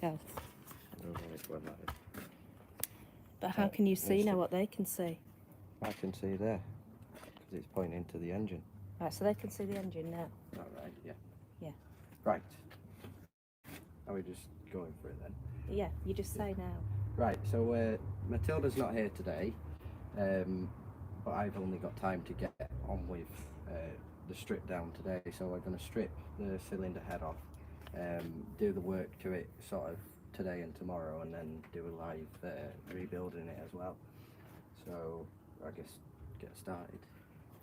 Go. I don't know which one that is. But how can you see now what they can see? I can see there, because it's pointing to the engine. Right, so they can see the engine now. All right, yeah. Yeah. Right. Are we just going for it then? Yeah, you just say now. Right, so Matilda's not here today, but I've only got time to get on with the strip down today, so we're going to strip the cylinder head off, do the work to it sort of today and tomorrow, and then do a live rebuilding it as well. So I guess get started.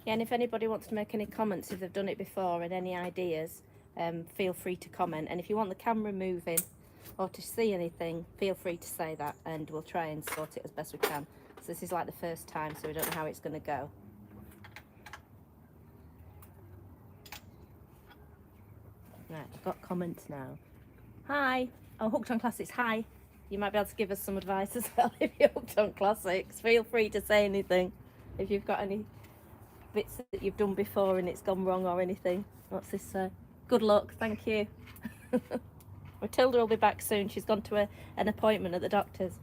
Yeah, and if anybody wants to make any comments, if they've done it before, and any ideas, feel free to comment. And if you want the camera moving or to see anything, feel free to say that, and we'll try and sort it as best we can. So this is like the first time, so we don't know how it's going to go. Right, I've got comments now. Hi. Oh, Hooked on Classics, hi. You might be able to give us some advice as well if you're hooked on classics. Feel free to say anything if you've got any bits that you've done before and it's gone wrong or anything. What's this say? Good luck, thank you. Matilda will be back soon. She's gone to an appointment at the doctor's.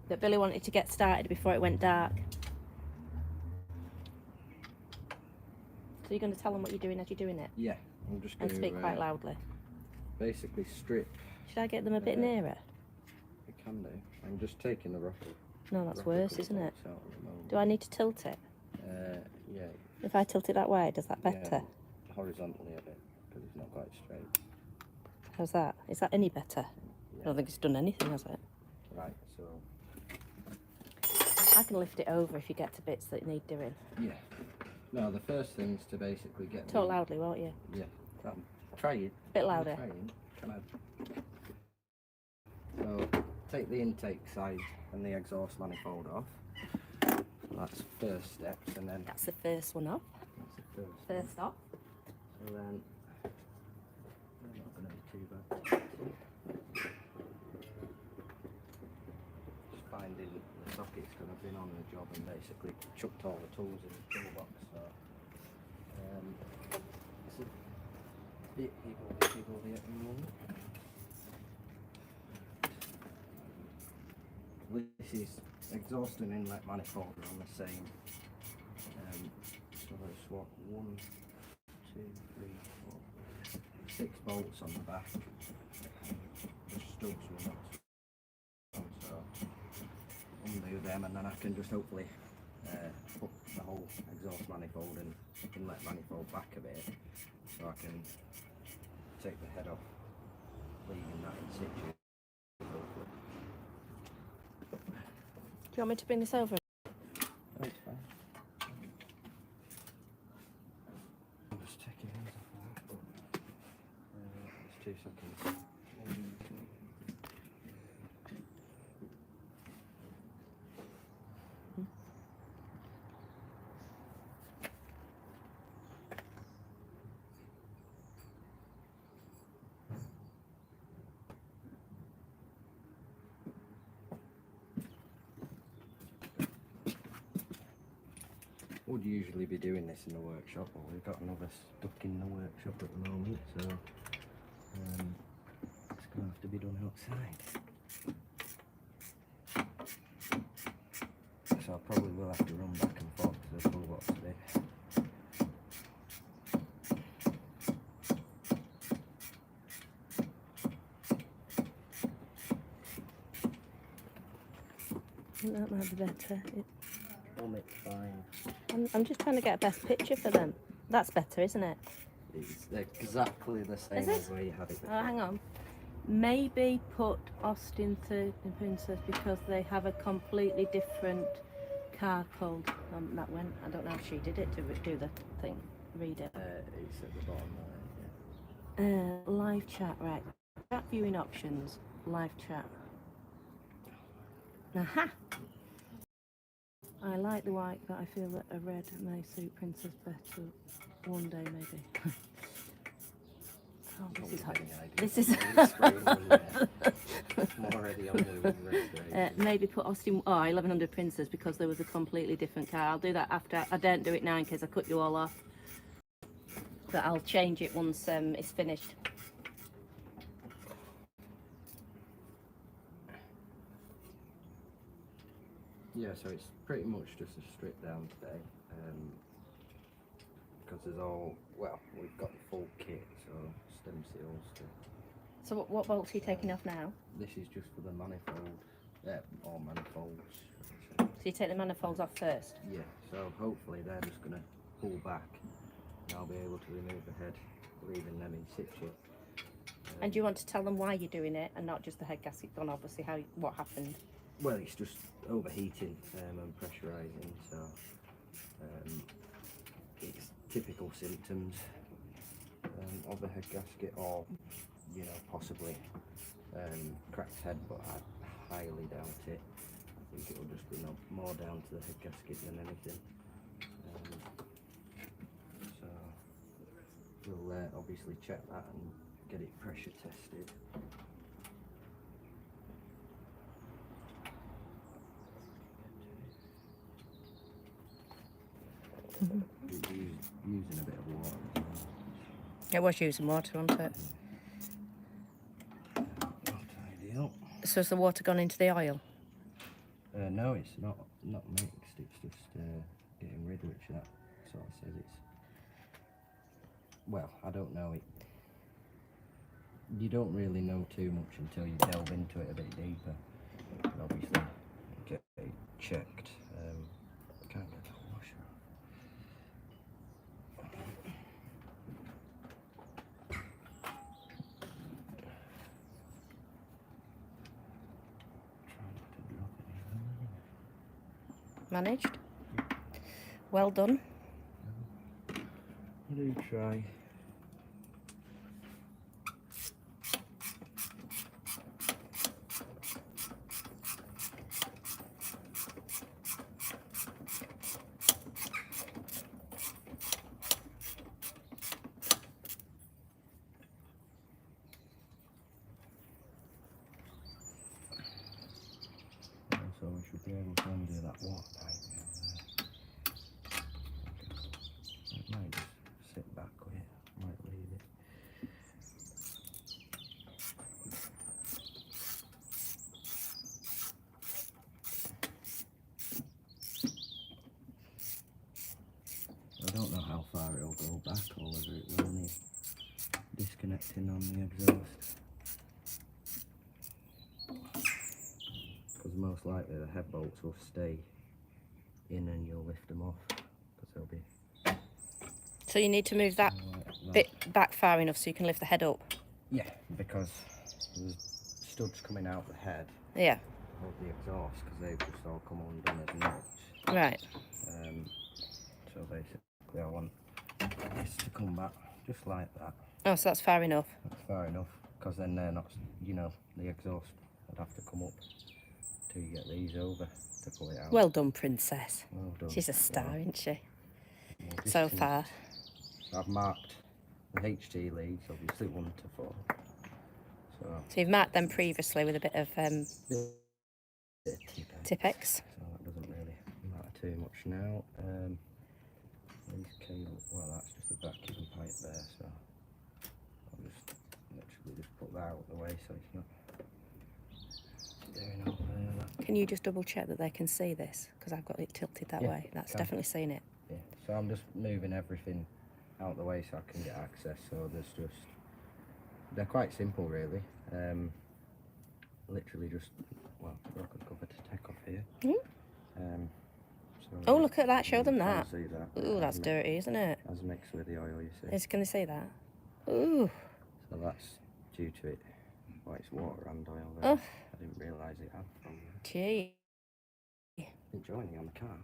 But Billy wanted to get started before it went dark. So you're going to tell them what you're doing as you're doing it? Yeah, I'm just going to speak quite loudly. Basically strip. Should I get them a bit nearer? I can do. I'm just taking the ruffle. No, that's worse, isn't it? Out at the moment. Do I need to tilt it? Yeah. If I tilt it that way, does that better? Yeah, horizontally a bit, because it's not quite straight. How's that? Is that any better? Yeah. I don't think it's done anything, has it? Right, so... I can lift it over if you get to bits that need doing. Yeah. No, the first thing is to basically get... Talk loudly, won't you? Yeah. Try it. A bit louder. Come on. So, take the intake side and the exhaust manifold off. That's the first steps, and then... That's the first one off. That's the First off. So then... They're not going to be too bad. Just finding the sockets, because I've been on the job and basically chucked all the tools in the toolbox, so... it's a bit higgledy at the moment. This is exhaust and inlet manifold are on the same. So I swap 1, 2, 3, 4, 6 bolts on the back. The studs will not swap, so undo them, and then I can just hopefully put the whole exhaust manifold and inlet manifold back a bit, so I can take the head off, leaving that in situ. Hopefully. Do you want me to bring this over? Oh, it's fine. I'm just taking these off now. It's 2 seconds. Would usually be doing this in the workshop, but we've got another stuck in the workshop at the moment, so it's going to have to be done outside. So I probably will have to run back and forth to the toolbox a bit. That might be better. It's fine. I'm just trying to get a best picture for them. That's better, isn't it? It's exactly the same as where you had it before. Oh, hang on. Maybe put Austin 13 Princess, because they have a completely different car code. That went. I don't know if she did it to do the thing. Read it. It's at the bottom there, yeah. Live chat, right. Chat viewing options. Live chat. Aha! I like the white, but I feel that a red may suit Princess better one day, maybe. Oh, this is hot. This is... maybe put Austin... Oh, 1100 Princess, because there was a completely different car. I'll do that after. I don't do it now in case I cut you all off. But I'll change it once it's finished. Yeah, so it's pretty much just a strip down today, because there's all, well, we've got the full kit, so stem seals. So what bolts are you taking off now? This is just for the manifold, or manifolds. So you take the manifolds off first? Yeah, so hopefully they're just going to pull back and I'll be able to remove the head, leaving them in situ. And do you want to tell them why you're doing it and not just the head gasket gone, obviously, what happened? Well, it's just overheating and pressurising, so it's typical symptoms of a head gasket, or, you know, possibly cracked head, but I highly doubt it. I think it'll just be more down to the head gasket than anything. So we'll obviously check that and get it pressure tested. Using a bit of water as well. It was using water, wasn't it? Not ideal. So has the water gone into the oil? No, it's not mixed. It's just getting rid, which that sort of says it's. Well, I don't know. You don't really know too much until you delve into it a bit deeper. And obviously, get it checked. I can't get the washer. Managed? Well done. I do try. So we should be able to undo that water pipe now there. It might just sit back with it, might leave it. I don't know how far it'll go back, or whether it will need disconnecting on the exhaust. Because most likely the head bolts will stay in and you'll lift them off, because they'll be. So you need to move that bit back far enough so you can lift the head up? Yeah, because there's studs coming out the head. Yeah. Of the exhaust, because they've just all come undone as nuts. Right. So basically I want this to come back just like that. Oh, so that's far enough? That's far enough, because then they're not, you know, the exhaust would have to come up till you get these over to pull it out. Well done, princess. Well done. She's a star, isn't she? Well, So far. I've marked the HT leads, obviously 1 to 4. So you've marked them previously with a bit of Tipex. So that doesn't really matter too much now. These cables, well, that's just a vacuum pipe there, so I'll just literally just put that out of the way so it's not doing all there. Can you just double check that they can see this? Because I've got it tilted that way. That's definitely seen it. Yeah, so I'm just moving everything out of the way so I can get access. So they're quite simple really. Literally just, well, rocker cover to take off here. So Oh, look at that. Show them that. See that. Ooh, that's dirty, isn't it? As mixed with the oil, you see. Can they see that? Ooh. So that's due to it. Well, it's water and oil there. Oh. I didn't realise it had from there. Gee. Been joining on the car.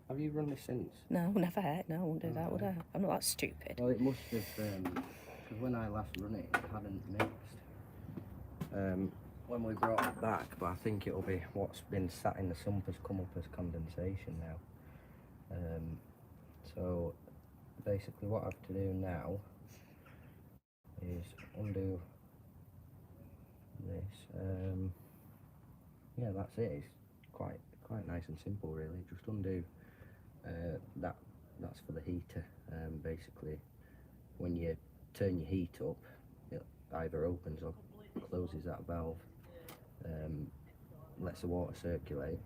Have you run this since? No, never had. No, I won't do that, would I? I'm not that stupid. Well, it must have, because when I last run it, it hadn't mixed. When we brought it back, but I think it'll be what's been sat in the sump has come up as condensation now. So basically what I have to do now is undo this. Yeah, that's it. It's quite nice and simple really. Just undo that's for the heater. Basically when you turn your heat up, it either opens or closes that valve, lets the water circulate,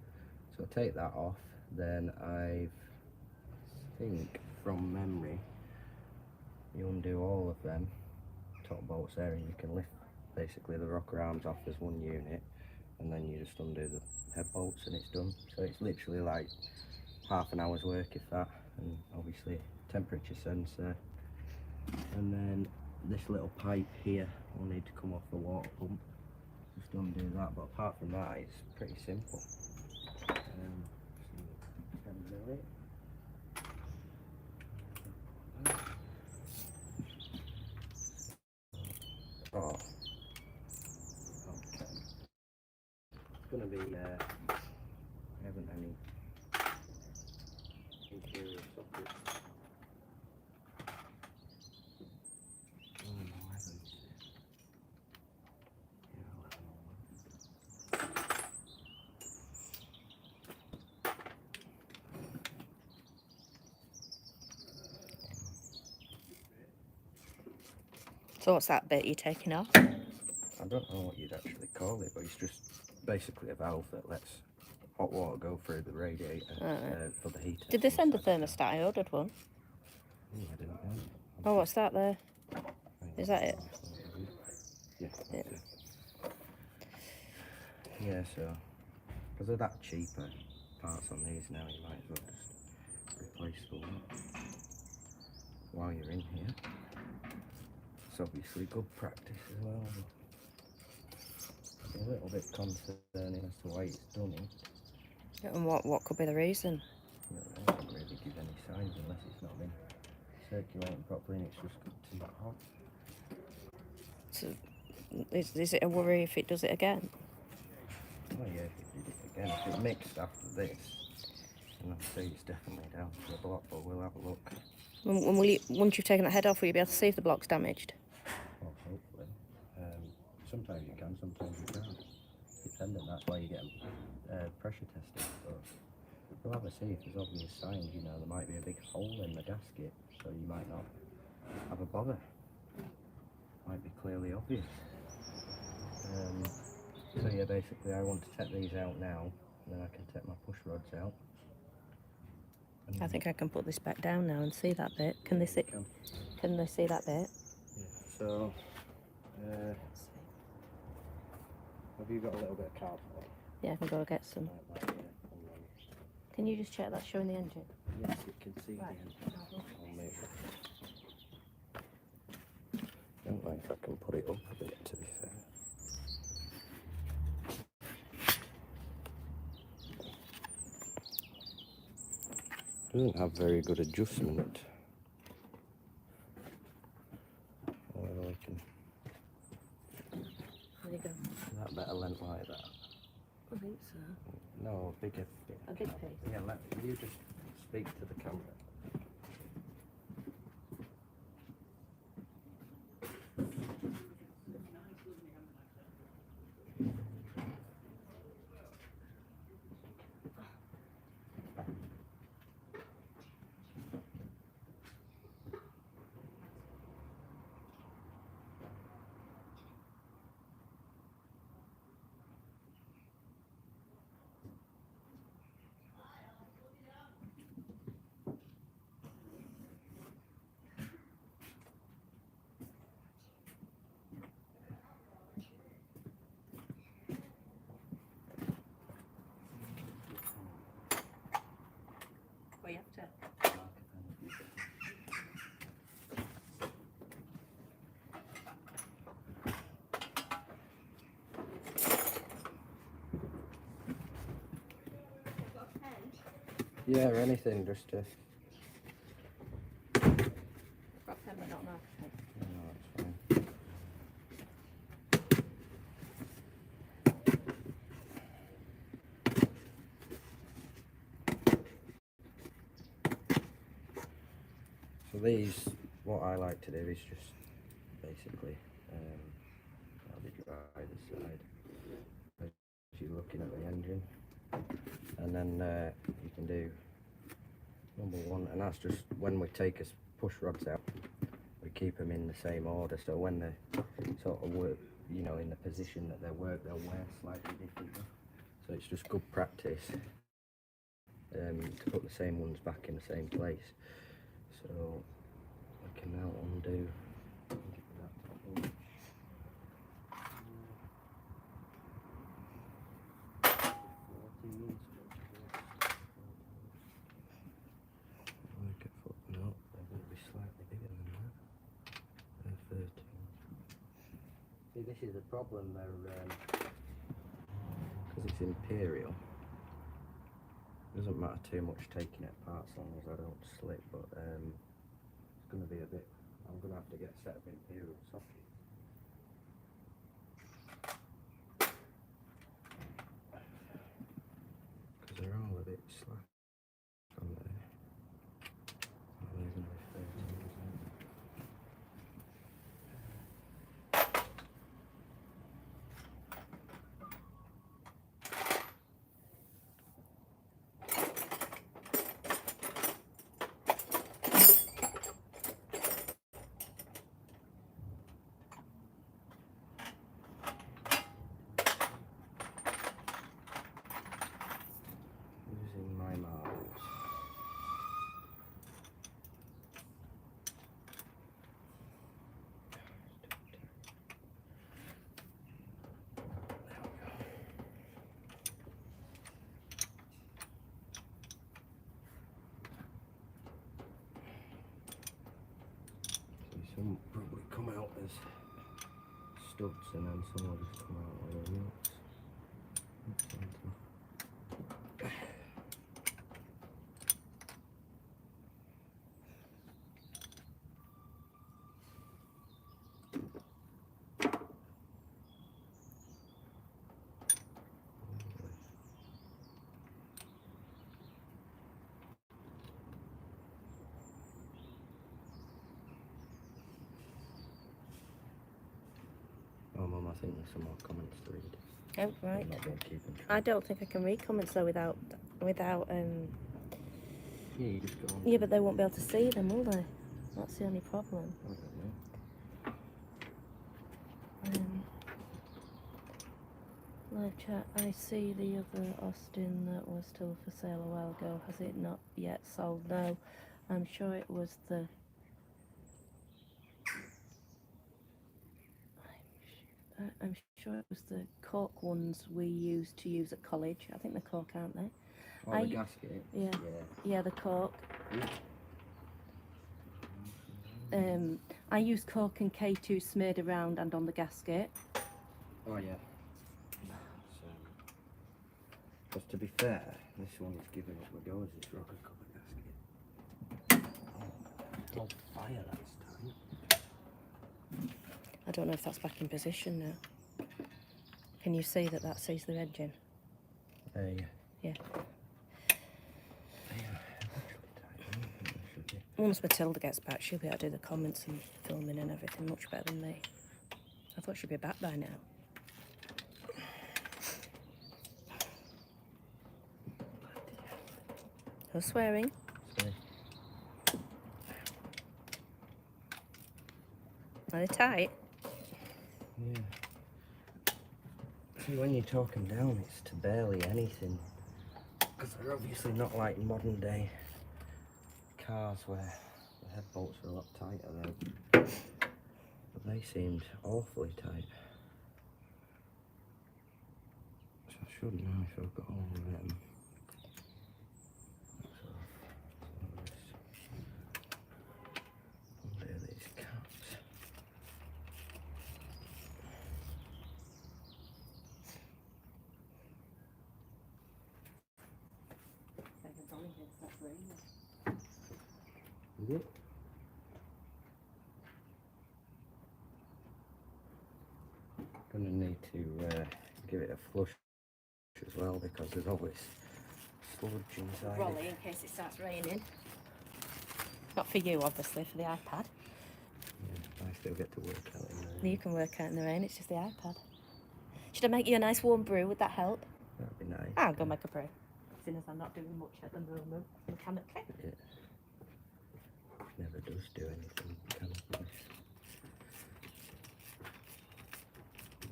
So take that off, then I think from memory you undo all of them top bolts there, and you can lift basically the rocker arms off as one unit, and then you just undo the head bolts and it's done. So it's literally like half an hour's work if that, and obviously temperature sensor, and then this little pipe here will need to come off the water pump. Just undo that, but apart from that it's pretty simple. Oh, okay. It's gonna be I haven't any interior sockets. So what's that bit you're taking off? I don't know what you'd actually call it, but it's just basically a valve that lets hot water go through the radiator for the heater. Did they send a thermostat? I ordered one. Oh, I didn't know. Oh, what's that there? Is that it? Yeah, that's it. Yeah, so because they're that cheaper parts on these now, you might as well just replace the one while you're in here. It's obviously good practice as well. It's a little bit concerning as to why it's done it. And what could be the reason? It doesn't really give any signs unless it's not been circulating properly and it's just got too hot. So, is it a worry if it does it again? Oh yeah, if it did it again. If it mixed after this, then I'd say it's definitely down to the block, but we'll have a look. Once you've taken that head off, will you be able to see if the block's damaged? Well, hopefully. Sometimes you can, sometimes you can't. Dependent, that's why you get pressure tested. But we'll have a see if there's obvious signs, you know, there might be a big hole in the gasket, so you might not have a bother. Might be clearly obvious. So yeah, basically I want to take these out now, and then I can take my push rods out. I think I can put this back down now and see that bit. Can they see? Can they see that bit? Yeah. So, have you got a little bit of cardboard? Yeah, I can go get some. Like that, yeah. Can you just check that's showing the engine? Yes, you can see the engine. I'll make sure. Don't know if I can put it up a bit, to be fair. Doesn't have very good adjustment. However, we can. There you go. That better length like that. I think so. No, bigger. A big piece. Yeah, let you just speak to the camera. Well, you have to. Yeah, or anything, just to. Got a pen, but not an architect. No, that's fine. So these, what I like to do is just basically, I'll be dry this side as you're looking at the engine, and then you can do number one, and that's just when we take us push rods out, we keep them in the same order, so when they sort of work, you know, in the position that they work, they'll wear slightly differently. So it's just good practice to put the same ones back in the same place. So I can now undo that top one. Work it for, no, they're going to be slightly bigger than that. They're 13. See, this is the problem, they're because it's imperial. It doesn't matter too much taking it apart as long as I don't slip, but it's going to be a bit, I'm going to have to get a set of imperial sockets. Because they're all a bit slack on there. Oh, they're going to be 13, isn't it? Using my marbles. Some will probably come out as studs and then some will just come out with nuts. Oh Mum, I think there's some more comments to read. Oh, right. I'm not going to keep them. I don't think I can read comments though without Yeah, you just go on. yeah, but they won't be able to see them, will they? That's the only problem. I don't know. Live chat, I see the other Austin that was still for sale a while ago. Has it not yet sold? No. I'm sure it was the... I'm sure it was the cork ones we used to use at college. I think they're cork, aren't they? Oh, the gasket? Yeah. Yeah, the cork. Yeah. I used cork and K2 smeared around and on the gasket. Oh yeah. Because to be fair, this one is giving up the go as this rocker cover gasket. Oh, held fire last time. I don't know if that's back in position now. Can you see that sees the edge in? Yeah. Yeah. Should be. Once Matilda gets back, she'll be able to do the comments and filming and everything much better than me. I thought she'd be back by now. No swearing. Sorry. Are they tight? Yeah. See, when you talk them down, it's to barely anything. Because they're obviously not like modern day cars where the head bolts are a lot tighter though. But they seemed awfully tight. So I should know if I've got all of them. These caps. Is it? Gonna need to give it a flush as well because there's always sludge inside Rolly it. in case it starts raining. Not for you, obviously, for the iPad. Yeah, I still get to work out in there. You can work out in the rain, it's just the iPad. Should I make you a nice warm brew? Would that help? That'd be nice. I'll go make a brew. Seeing as I'm not doing much at the moment, mechanically. Yeah. Never does do anything mechanically.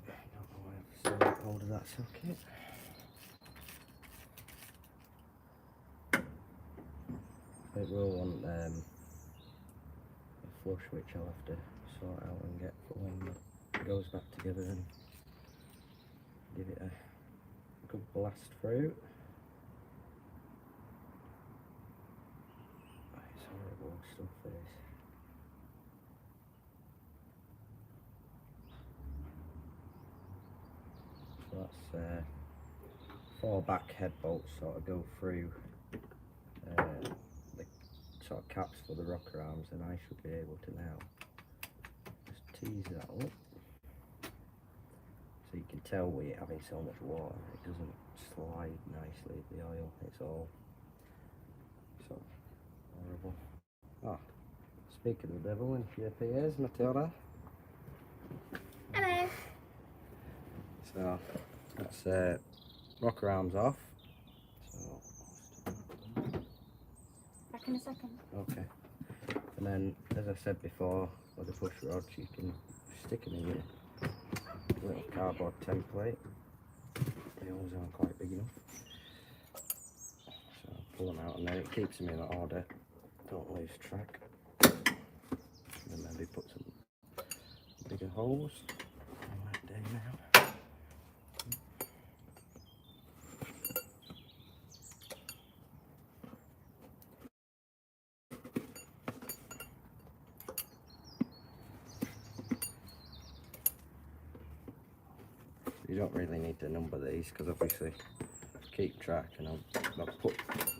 I don't know why I've still got hold of that socket. it will want a flush, which I'll have to sort out and get for when it goes back together and give it a good blast through. It's horrible stuff, this. So that's 4 back head bolts sort of go through the sort of caps for the rocker arms, and I should be able to now just tease that up. So you can tell with it having so much water, it doesn't slide nicely, the oil, it's all so horrible. Ah, speak of the devil, when she appears, Matilda. Hello. So that's rocker arms off. So Back in a second. okay. And then, as I said before, with the push rods, you can stick them in your little cardboard template. They always aren't quite big enough. So pull them out, and then it keeps them in order. Don't lose track. And then maybe put some bigger holes. On that day now. You don't really need to number these because obviously keep track, and I'll put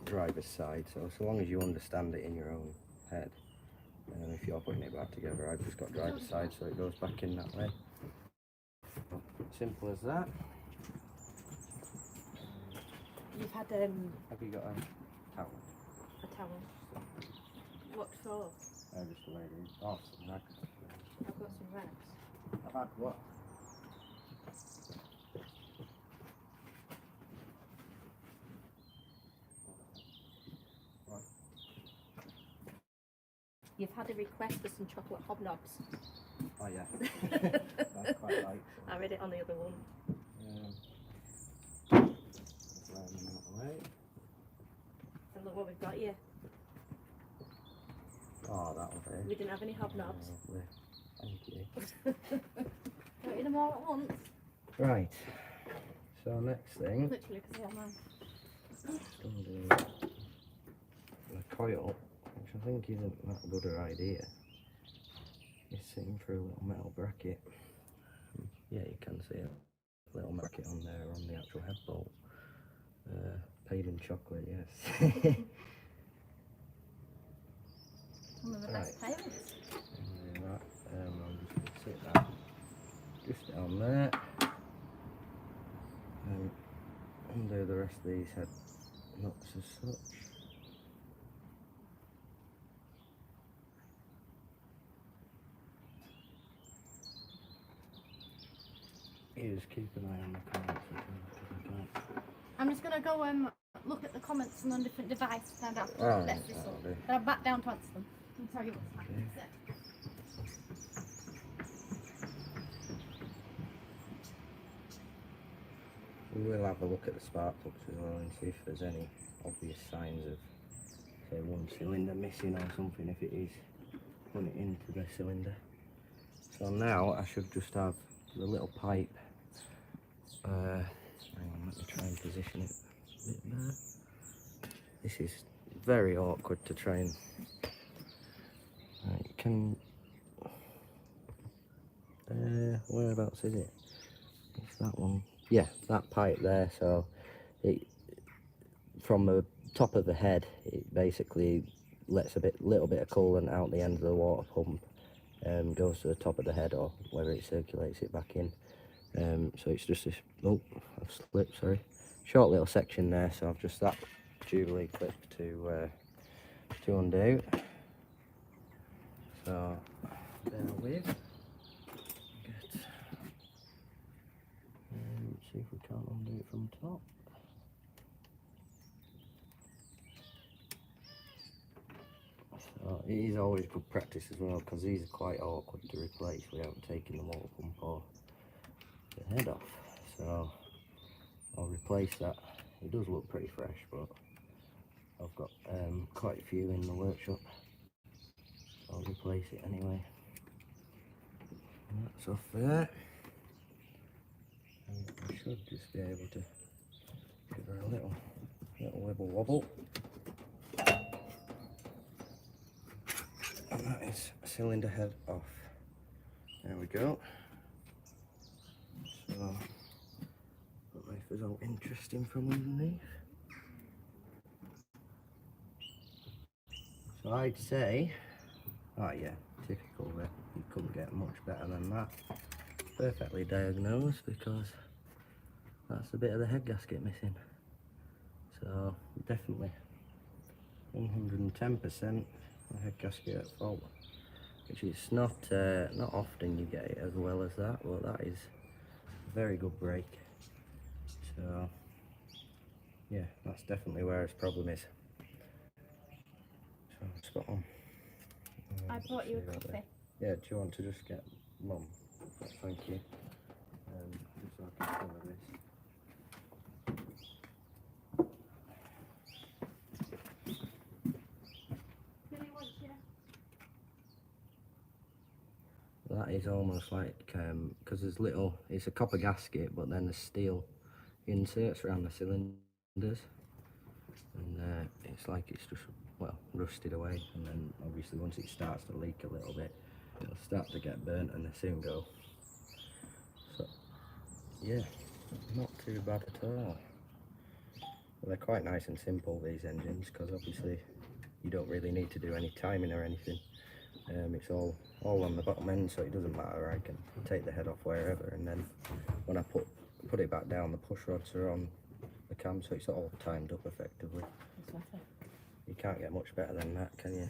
driver's side, so long as you understand it in your own head, and if you're putting it back together, I've just got driver's side so it goes back in that way. Simple as that. You've had Have you got a towel? a towel. What for? Just the way it is. Oh, some rags. I've got some rags. I've had what? You've had a request for some chocolate hobnobs. Oh yeah. That's quite light. I read it on the other one. Just laying them out the way. And look what we've got here. Oh, that'll do. We didn't have any hobnobs. Lovely. Thank you. Don't eat them all at once. Right. So next thing, Literally, because they're mine. just undo the coil, which I think isn't that good an idea. It's sitting through a little metal bracket. Yeah, you can see a little bracket on there on the actual head bolt. Paid in chocolate, yes. One of the best payments. That, I'll just sit that just down there and undo the rest of these head nuts as such. You just keep an eye on the comments. I'm just going to go look at the comments on a different device and find out the Alright, best that'll result. do. Then I'm back down to answer them. I'll tell you what's happening. Okay. We will have a look at the spark plugs as well and see if there's any obvious signs of, say, one cylinder missing or something. If it is, put it into the cylinder. So now I should just have the little pipe. Hang on, let me try and position it a bit there. This is very awkward to try and. Right, can. Whereabouts is it? It's that one. Yeah, that pipe there. So, it from the top of the head, it basically lets little bit of coolant out the end of the water pump, goes to the top of the head, or whether it circulates it back in. So it's just this. Oh, I've slipped. Sorry. Short little section there. So I've just that Jubilee clip to undo. So bear with. See if we can't undo it from top. So it is always good practice as well, because these are quite awkward to replace without taking the water pump or the head off. So I'll replace that. It does look pretty fresh, but I've got quite a few in the workshop. I'll replace it anyway. And that's off there. And I should just be able to give her a little wibble wobble. And that is cylinder head off. There we go. So, the wafers all interesting from underneath. So I'd say, oh yeah, typical there. You couldn't get much better than that. Perfectly diagnosed, because that's a bit of the head gasket missing. So definitely 110% the head gasket at fault. Which is not often you get it as well as that, but that is a very good break. So yeah, that's definitely where its problem is. So spot on. I bought you a coffee. Yeah, do you want to just get Mum? Thank you. Just so I can cover this. That is almost like, because there's little, it's a copper gasket, but then there's steel inserts around the cylinders, and it's like it's just, well, rusted away, and then obviously once it starts to leak a little bit, it'll start to get burnt and they soon go. So yeah, not too bad at all. Well, they're quite nice and simple, these engines, because obviously you don't really need to do any timing or anything. It's all on the bottom end, so it doesn't matter. I can take the head off wherever, and then when I put it back down, the push rods are on the cam, so it's all timed up effectively. You can't get much better than that, can you?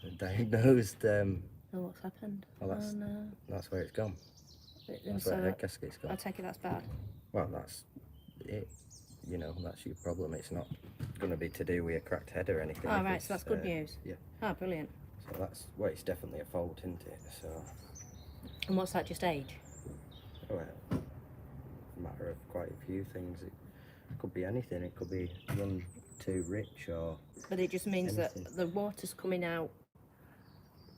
The diagnosed. Oh, what's happened? Well, Oh no. that's where it's gone. That's So where the head gasket's gone. I take it that's bad. Well, that's it. You know, that's your problem. It's not going to be to do with a cracked head or anything. Oh right, so that's good news. Yeah. Oh, brilliant. So that's, well, it's definitely a fault, isn't it? So. And what's that, just age? Well, a matter of quite a few things. It could be anything. It could be run too rich, or. But it just means anything. that the water's coming out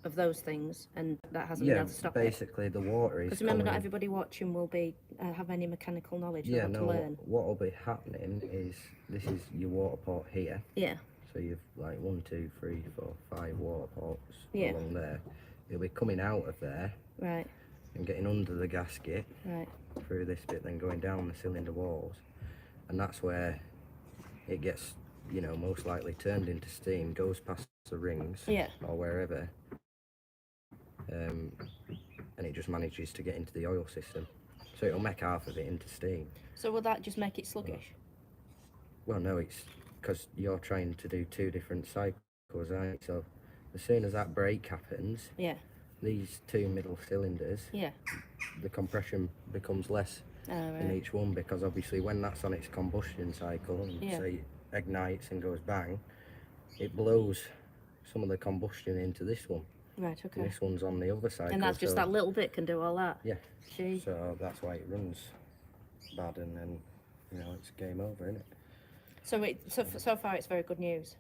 of those things, and that hasn't been able to stop it. Basically the water is. Because remember, not everybody watching will be have any mechanical knowledge. Yeah, They've got to learn. What will be happening is, this is your water port here. Yeah. So you've like 1, 2, 3, 4, 5 water ports along there. It'll be coming out of there. Right. And getting under the gasket. Right. Through this bit, then going down the cylinder walls, and that's where it gets, you know, most likely turned into steam, goes past the rings, or wherever, and it just manages to get into the oil system. So it'll make half of it into steam. So will that just make it sluggish? Well, no, it's because you're trying to do 2 different cycles, aren't you? So as soon as that break happens, these 2 middle cylinders, the compression becomes less in each one, because obviously when that's on its combustion cycle and say it ignites and goes bang, it blows some of the combustion into this one. Right, okay. And this one's on the other cycle. And that's just that little bit can do all that? Yeah. Gee. So that's why it runs bad, and then, you know, it's game over, isn't it? So so far it's very good news.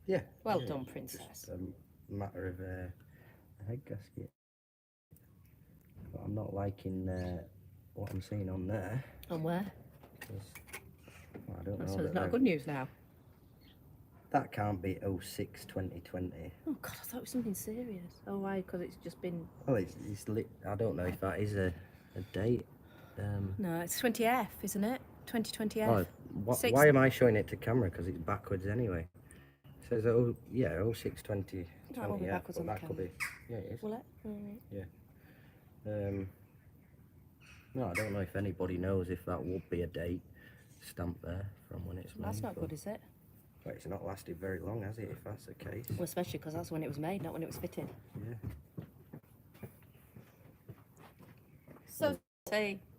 Yeah. Well done, Princess. Just a matter of a head gasket. But I'm not liking what I'm seeing on there. On where? Because, well, I don't know. So it's not good news now. That can't be 06/2020. Oh God, I thought it was something serious. Oh, why? Because it's just been. Well, it's I don't know if that is a date. No, it's 20F, isn't it? 2020F. Oh, why am I showing it to camera? Because it's backwards anyway. It says 06/2020. That won't be backwards on the that could be. Yeah, it is. Will it? Right. Yeah. No, I don't know if anybody knows if that would be a date stamped there from when it's made. That's not good, is it? Well, it's not lasted very long, has it, if that's the case? Well, especially because that's when it was made, not when it was fitted. Yeah. So,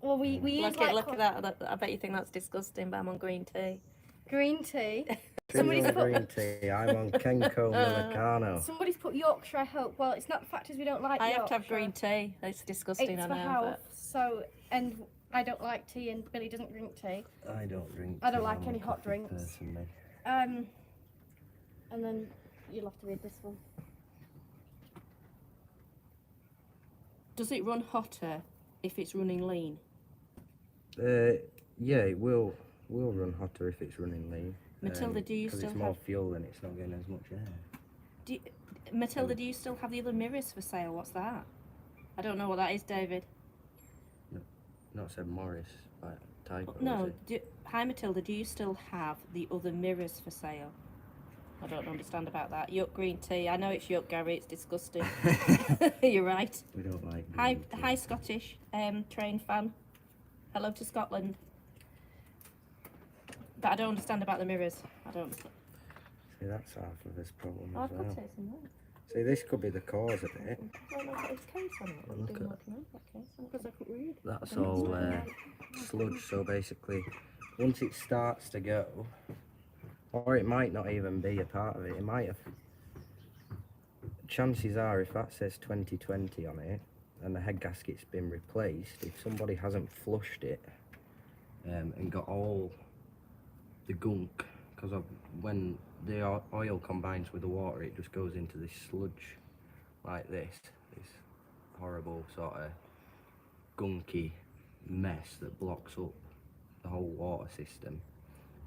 well, we use look at that. I bet you think that's disgusting, but I'm on green tea. Green tea. Somebody's on green tea. I'm on Kenko Americano. Somebody's put Yorkshire, I hope. Well, it's not the fact is we don't like I Yorkshire. have to have green tea. It's disgusting, It's I for know. health. So, and I don't like tea, and Billy doesn't drink tea. I don't drink tea. I don't like I'm a any hot coffee drinks. person, me. and then you'll have to read this one. Does it run hotter if it's running lean? Yeah, it will run hotter if it's running lean. Matilda, do you Because still it's more have... fuel and it's not getting as much air. Matilda, do you still have the other mirrors for sale? What's that? I don't know what that is, David. Not said Morris, like typo. No. Hi, Matilda. Do you still have the other mirrors for sale? I don't understand about that. Yuck green tea. I know it's yuck, Gary. It's disgusting. You're right. We don't like. Hi, Scottish train fan. Hello to Scotland. But I don't understand about the mirrors. I don't. See, that's half of this problem Oh, as I've well. got it in there. See, this could be the cause of it. Well, look at his case on it. Look Look at- that case on because I couldn't read. That's I think it's all doing that. sludge. So basically, once it starts to go, or it might not even be a part of it. It might have. Chances are, if that says 2020 on it and the head gasket's been replaced, if somebody hasn't flushed it and got all the gunk, because when the oil combines with the water, it just goes into this sludge like this horrible sort of gunky mess that blocks up the whole water system,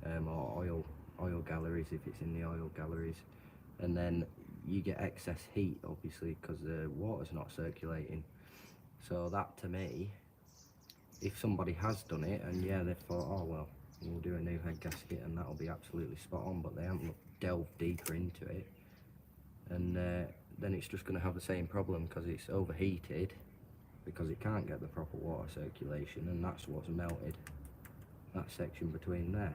or oil galleries if it's in the oil galleries, and then you get excess heat obviously because the water's not circulating. So that, to me, if somebody has done it and yeah, they thought, oh well, we'll do a new head gasket and that'll be absolutely spot on, but they haven't delved deeper into it, and then it's just going to have the same problem because it's overheated because it can't get the proper water circulation, and that's what's melted that section between there.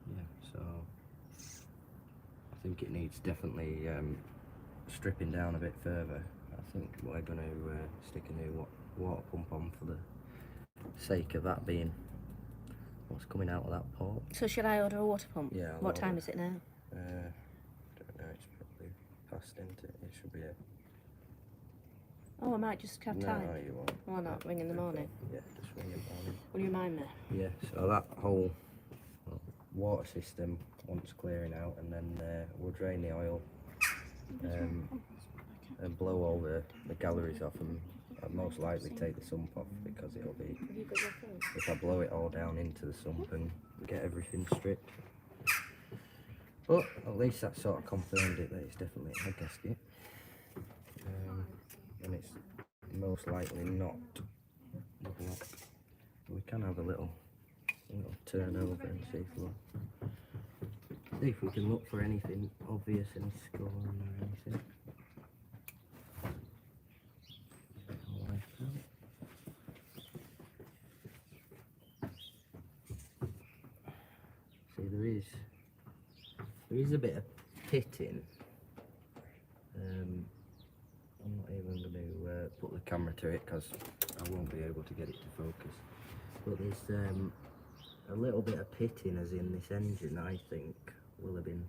Yeah, so I think it needs definitely stripping down a bit further. I think we're going to stick a new water pump on for the sake of that being what's coming out of that port. So should I order a water pump? Yeah. What time is it now? Don't know, it's probably past into it. It should be a... Oh, I might just have time. No, you won't. Why not? Ring in the morning. Yeah, just ring in the morning. Will you remind me? Yeah, so that whole water system wants clearing out, and then we'll drain the oil and blow all the galleries off, and I'd most likely take the sump off because it'll be... Have you got your phone? If I blow it all down into the sump and get everything stripped. But at least that sort of confirmed it that it's definitely a head gasket. And it's most likely not the block. We can have a little turn over and see if we can look for anything obvious, any scoring or anything. See, there is a bit of pitting. I'm not even going to put the camera to it because I won't be able to get it to focus. But there's a little bit of pitting, as in this engine, I think, will have been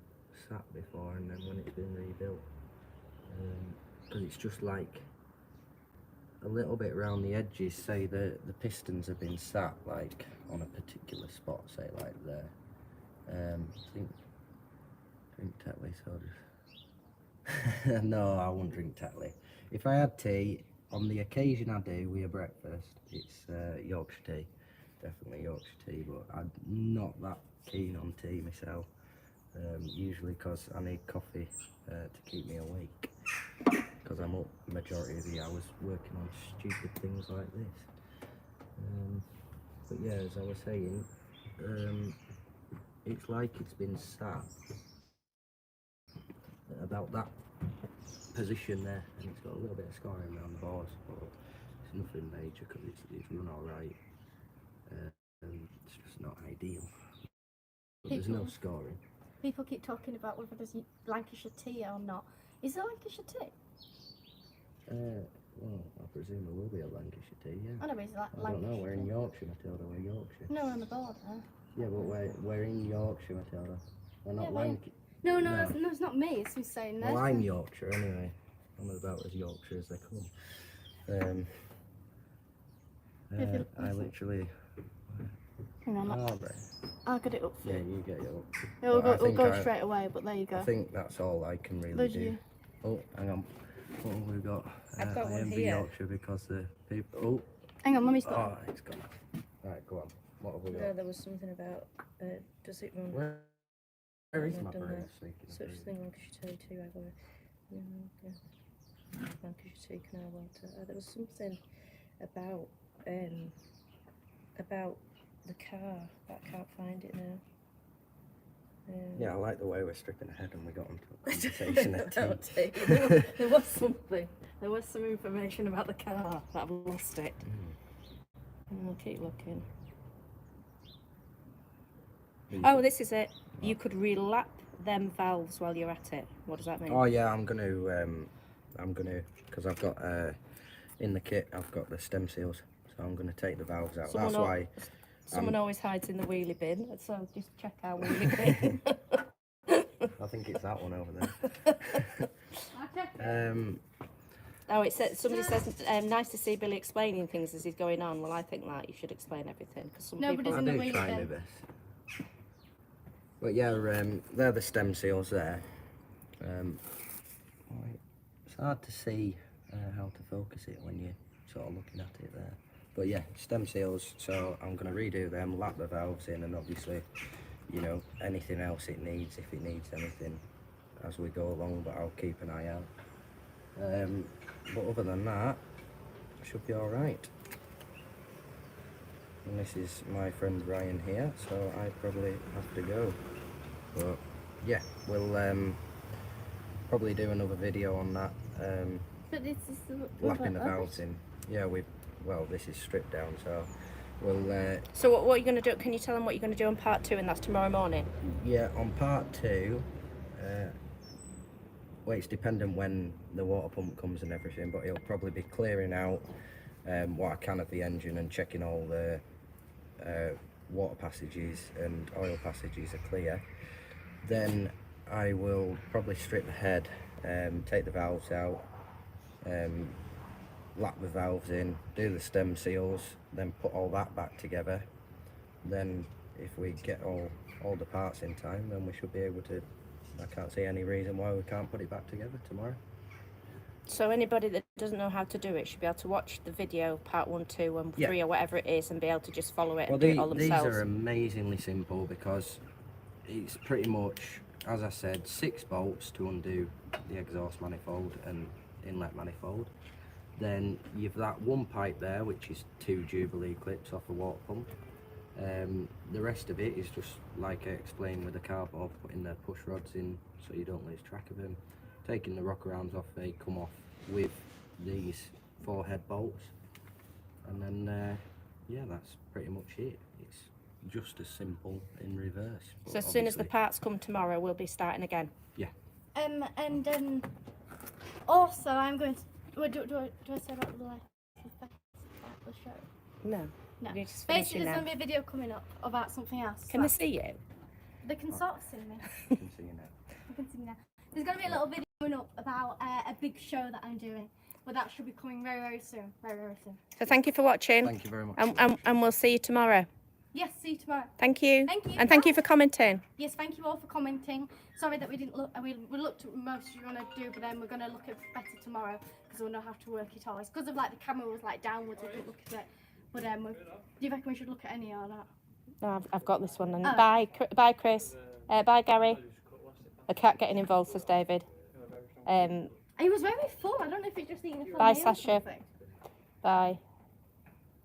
sat before, and then when it's been rebuilt. Because it's just like a little bit around the edges, say the pistons have been sat like on a particular spot, say like there. I think drink Tetley sodas. No, I won't drink Tetley. If I had tea, on the occasion I do with a breakfast, it's Yorkshire tea. Definitely Yorkshire tea, but I'm not that keen on tea myself. Usually because I need coffee to keep me awake. Because I'm up the majority of the hours working on stupid things like this. But yeah, as I was saying, it's like it's been sat at about that position there, and it's got a little bit of scoring around the bars, but it's nothing major because it's run alright. It's just not ideal. But there's no scoring. People keep talking about whether there's Lancashire tea or not. Is there Lancashire tea? Well, I presume there will be a Lancashire tea, yeah. I know, but is that I don't know, Lancashire we're in tea? Yorkshire, Matilda, we're Yorkshire. No, we're on the border. Yeah, but we're in Yorkshire, Matilda. We're not Yeah, Lancashire. No, No. it's not me. It's me saying that. Well, I'm Yorkshire anyway. I'm about as Yorkshire as they come. I literally... Hang on, Oh, right. I'll get it up for Yeah, you. you get it up. It'll But I go, think straight away, but there you go. I think that's all I can really Would do. you? Oh, hang on. What have we got? I've got I one envy here. Yorkshire because the people. Oh, Hang on, Mummy's got oh, it's gone. Right, go on. What have we got? No, there was something about does it run? Where is I've my done brain that. speaking? of Such brain? thing Lancashire Tea too. I go. Lancashire Tea Canal Water. There was something about the car, but I can't find it now. Yeah, I like the way we're stripping ahead and we got onto a conversation at tea. About tea. There was something. There was some information about the car, but I've lost it. And we'll keep looking. Oh, this is it. You could relap them valves while you're at it. What does that mean? Oh yeah, I'm gonna, because I've got in the kit, I've got the stem seals, so I'm gonna take the valves out. Someone That's why. Someone always hides in the wheelie bin, so just check our wheelie bin. I think it's that one over there. Oh, it says somebody says nice to see Billy explaining things as he's going on. Well, I think that you should explain everything because some Nobody's people. in the I wheelie do try my bin. best. But yeah, they're the stem seals there. It's hard to see how to focus it when you're sort of looking at it there. But yeah, stem seals, so I'm going to redo them, lap the valves in, and obviously, you know, anything else it needs, if it needs anything as we go along, but I'll keep an eye out. But other than that, should be alright. And this is my friend Ryan here, so I probably have to go. But yeah, we'll probably do another video on that, But this is lapping the valves in. Yeah, well, this is stripped down, so we'll... So what are you going to do? Can you tell them what you're going to do on part 2, and that's tomorrow morning? Yeah, on part 2, well, it's dependent when the water pump comes and everything, but it'll probably be clearing out what I can of the engine and checking all the water passages and oil passages are clear. Then I will probably strip the head, take the valves out, lap the valves in, do the stem seals, then put all that back together. Then if we get all the parts in time, then we should be able to, I can't see any reason why we can't put it back together tomorrow. So anybody that doesn't know how to do it should be able to watch the video, part 1, 2 and 3 or whatever it is, and be able to just follow it and do it all themselves. These are amazingly simple because it's pretty much, as I said, 6 bolts to undo the exhaust manifold and inlet manifold. Then you've that one pipe there, which is 2 Jubilee clips off a water pump. The rest of it is just like I explained with the cardboard, putting the push rods in so you don't lose track of them, taking the rocker arms off, they come off with these 4 head bolts, and then yeah, that's pretty much it. It's just as simple in reverse. So as soon as the parts come tomorrow, we'll be starting again. Yeah. And also I'm going to. Do I say about the show? No. No. You're just Basically, finishing there's now. going to be a video coming up about something else. Can they see you? They can sort of see me. I can see you now. They can see me now. There's going to be a little video coming up about a big show that I'm doing. But that should be coming very, very soon. Very, very soon. So thank you for watching. Thank you very much. And we'll see you tomorrow. Yes, see you tomorrow. Thank you. Thank you. And thank you Bye. for commenting. Yes, thank you all for commenting. Sorry that we didn't look. We looked at most you're gonna do, but then we're gonna look at better tomorrow because we'll know how to work it all. It's because of like the camera was like downwards. We didn't look at it. But do you reckon we should look at any or not? No, I've got this one. And Oh. bye, Chris. Bye, Gary. A cat getting involved, says David. He was very full. I don't know if he's just eating a full Bye, meal or Sasha. something. Bye.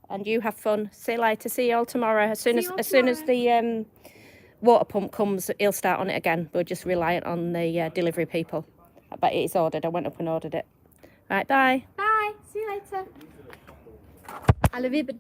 And you have fun. See you later. See you all tomorrow. As soon See as you all the water pump comes, he'll start on it again. We're just reliant on the delivery people. But it's ordered. I went up and ordered it. Right, bye. Bye. See you later. I love you, but